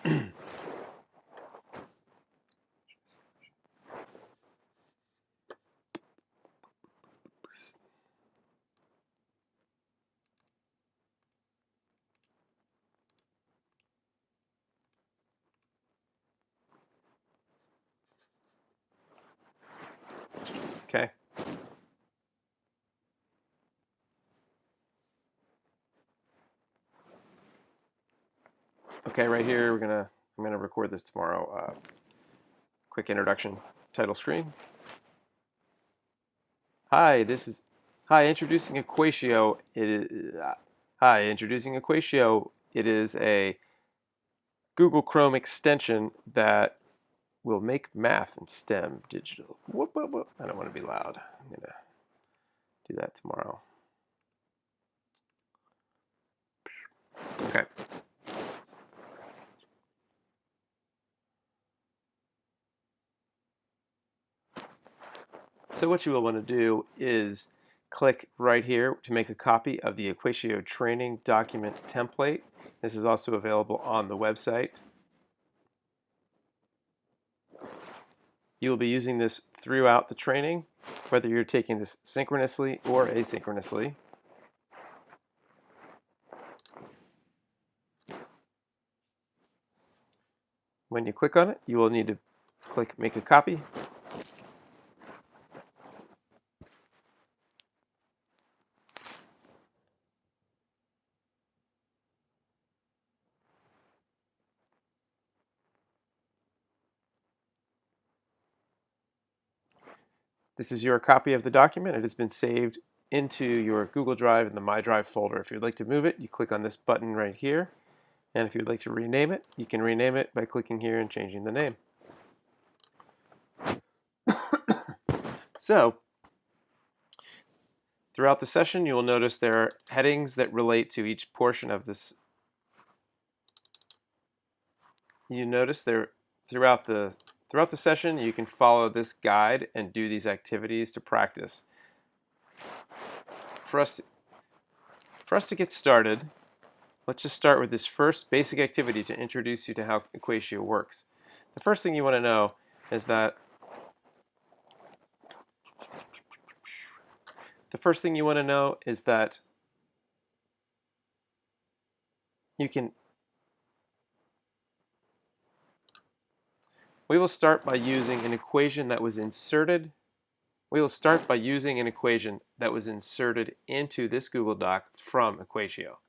Okay. Okay, right here I'm gonna record this tomorrow. Quick introduction. Title screen. Hi, introducing EquatIO. Introducing EquatIO. It is a Google Chrome extension that will make math and STEM digital. Whoop, whoop, whoop. I don't want to be loud. I'm gonna do that tomorrow. Okay. So what you will want to do is click right here to make a copy of the EquatIO training document template. This is also available on the website. You will be using this throughout the training, whether you're taking this synchronously or asynchronously. When you click on it, you will need to click Make a Copy. This is your copy of the document. It has been saved into your Google Drive in the My Drive folder. If you'd like to move it, you click on this button right here. And if you'd like to rename it, you can rename it by clicking here and changing the name. So, throughout the session, you will notice there are headings that relate to each portion of this. You notice there throughout the session, you can follow this guide and do these activities to practice. For us to get started, let's just start with this first basic activity to introduce you to how EquatIO works. The first thing you want to know is that we will start by using an equation that was inserted. We will start by using an equation that was inserted into this Google Doc from EquatIO.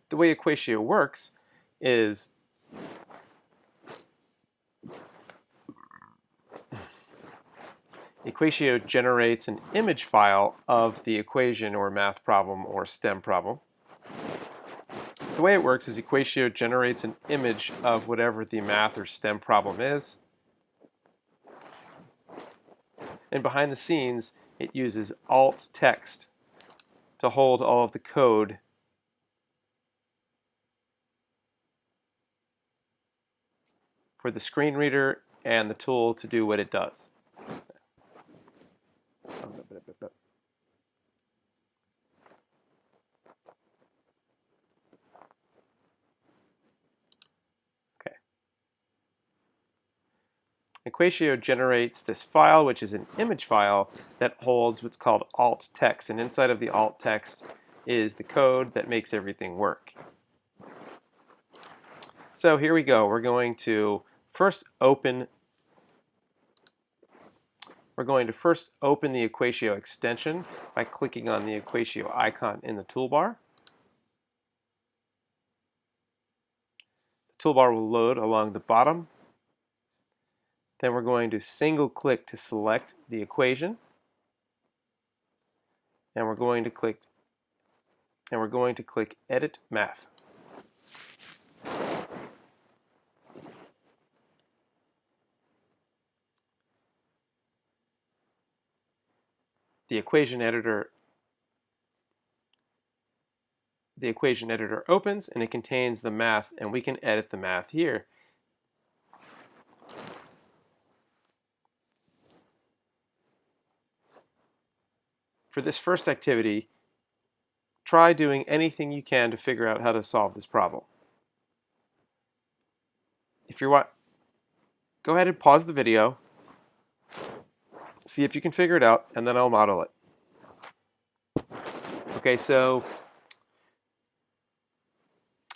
The way EquatIO works is EquatIO generates an image file of the equation or math problem or STEM problem. The way it works is EquatIO generates an image of whatever the math or STEM problem is. And behind the scenes, it uses alt text to hold all of the code for the screen reader and the tool to do what it does. Okay. EquatIO generates this file, which is an image file that holds what's called alt text. And inside of the alt text is the code that makes everything work. So here we go. We're going to first open the EquatIO extension by clicking on the EquatIO icon in the toolbar. The toolbar will load along the bottom. Then we're going to single click to select the equation. And we're going to click Edit Math. The equation editor opens and it contains the math, and we can edit the math here. for this first activity, try doing anything you can to figure out how to solve this problem. If you want, go ahead and pause the video, see if you can figure it out, and then I'll model it. Okay, so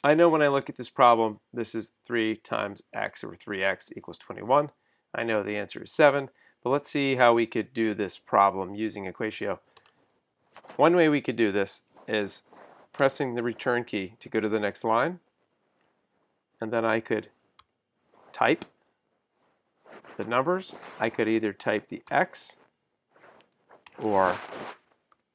I know when I look at this problem, this is 3 times x over 3x equals 21. I know the answer is 7, but let's see how we could do this problem using EquatIO. One way we could do this is pressing the return key to go to the next line, and then I could type the numbers. I could either type the x, or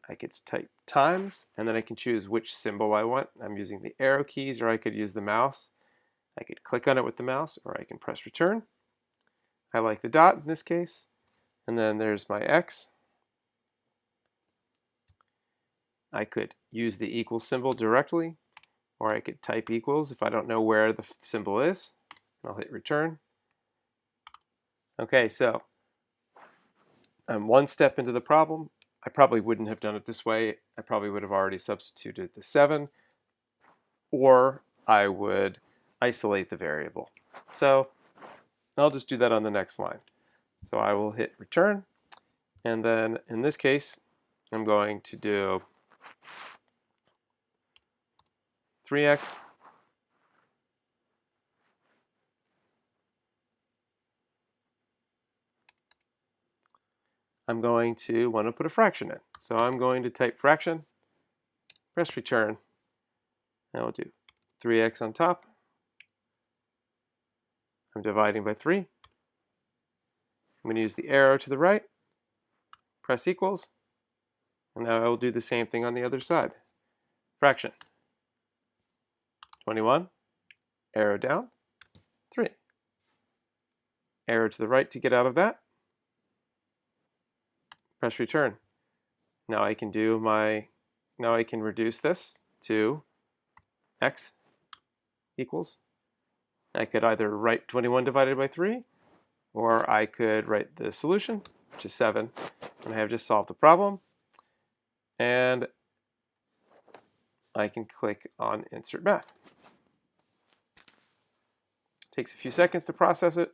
I could type times, and then I can choose which symbol I want. I'm using the arrow keys, or I could use the mouse. I could click on it with the mouse, or I can press return. I like the dot in this case, and then there's my x. I could use the equal symbol directly, or I could type equals if I don't know where the symbol is. I'll hit return. Okay, so I'm one step into the problem. I probably wouldn't have done it this way. I probably would have already substituted the 7, or I would isolate the variable. So I'll just do that on the next line. So I will hit return, and then in this case, I'm going to do 3x I'm going to want to put a fraction in. So I'm going to type fraction, press return, and we'll do 3x on top. I'm dividing by 3. I'm going to use the arrow to the right, press equals, and now I will do the same thing on the other side. Fraction, 21, arrow down, 3. Arrow to the right to get out of that. Press return. Now I can reduce this to x equals. I could either write 21 divided by 3, or I could write the solution, which is 7, and I have just solved the problem. And I can click on Insert Math. It takes a few seconds to process it,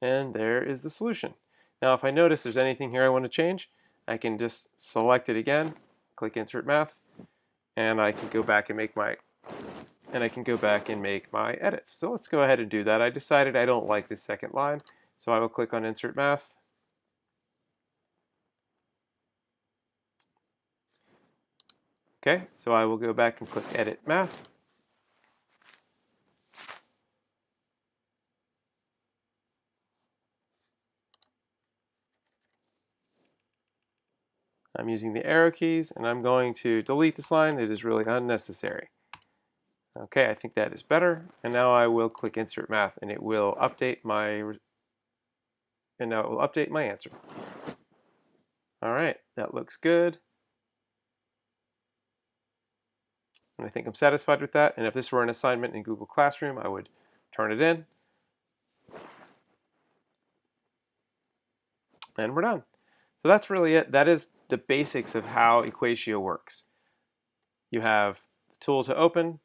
and there is the solution. Now if I notice there's anything here I want to change, I can just select it again, click Insert Math, and I can go back and make my edits. So let's go ahead and do that. I decided I don't like this second line, so I will click on Insert Math. Okay, so I will go back and click Edit Math. I'm using the arrow keys, and I'm going to delete this line. It is really unnecessary. Okay, I think that is better. And now I will click Insert Math, and it will update my answer. All right, that looks good. And I think I'm satisfied with that. And if this were an assignment in Google Classroom, I would turn it in. And we're done. So that's really it. That is the basics of how EquatIO works. You have the tool to open,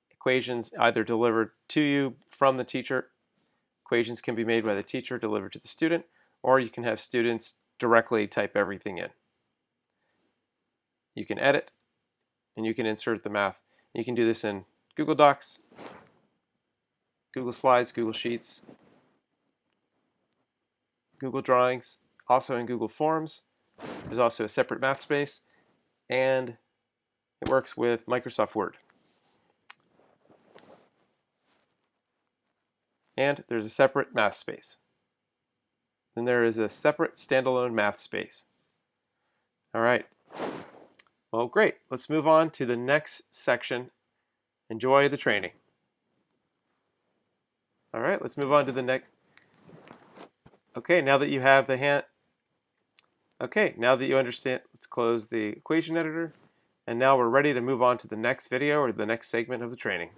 equations either delivered to you from the teacher. Equations can be made by the teacher, delivered to the student, or you can have students directly type everything in. You can edit, and you can insert the math. You can do this in Google Docs, Google Slides, Google Sheets, Google Drawings, also in Google Forms. There's also a separate math space, and it works with Microsoft Word. And there's a separate math space. Then there is a separate standalone math space. All right. Well, great. Let's move on to the next section. Enjoy the training. All right, let's move on to the next. Okay, now that you have the hand. Okay, now that you understand, let's close the equation editor. And now we're ready to move on to the next video or the next segment of the training.